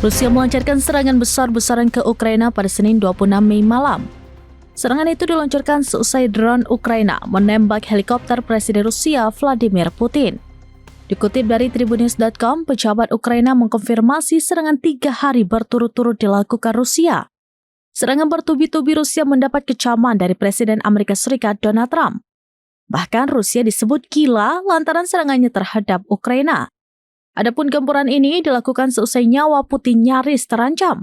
Rusia melancarkan serangan besar-besaran ke Ukraina pada Senin 26 Mei malam. Serangan itu diluncurkan seusai drone Ukraina menembak helikopter Presiden Rusia Vladimir Putin. Dikutip dari Tribunnews.com, pejabat Ukraina mengkonfirmasi serangan 3 hari berturut-turut dilakukan Rusia. Serangan bertubi-tubi Rusia mendapat kecaman dari Presiden Amerika Serikat Donald Trump. Bahkan Rusia disebut gila lantaran serangannya terhadap Ukraina. Adapun gempuran ini dilakukan seusai nyawa Putin nyaris terancam.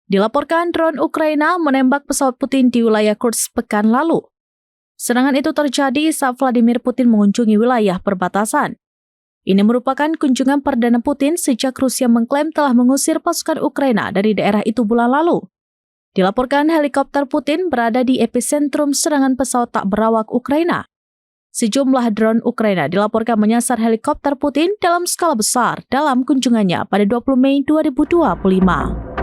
Dilaporkan drone Ukraina menembak pesawat Putin di wilayah Kursk pekan lalu. Serangan itu terjadi saat Vladimir Putin mengunjungi wilayah perbatasan. Ini merupakan kunjungan perdana Putin sejak Rusia mengklaim telah mengusir pasukan Ukraina dari daerah itu bulan lalu. Dilaporkan helikopter Putin berada di epicentrum serangan pesawat tak berawak Ukraina. Sejumlah drone Ukraina dilaporkan menyasar helikopter Putin dalam skala besar dalam kunjungannya pada 20 Mei 2025.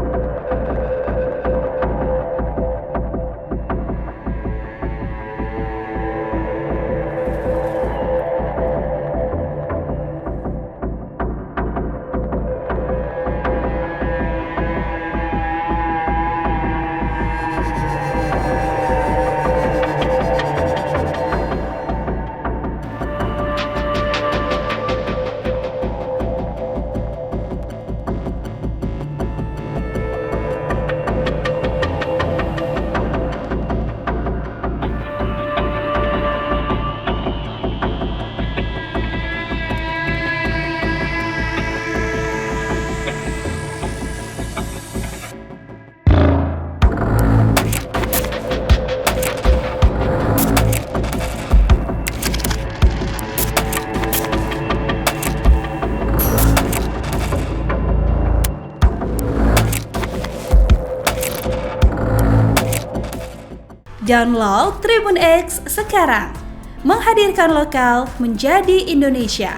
Download Tribun X sekarang, menghadirkan lokal menjadi Indonesia.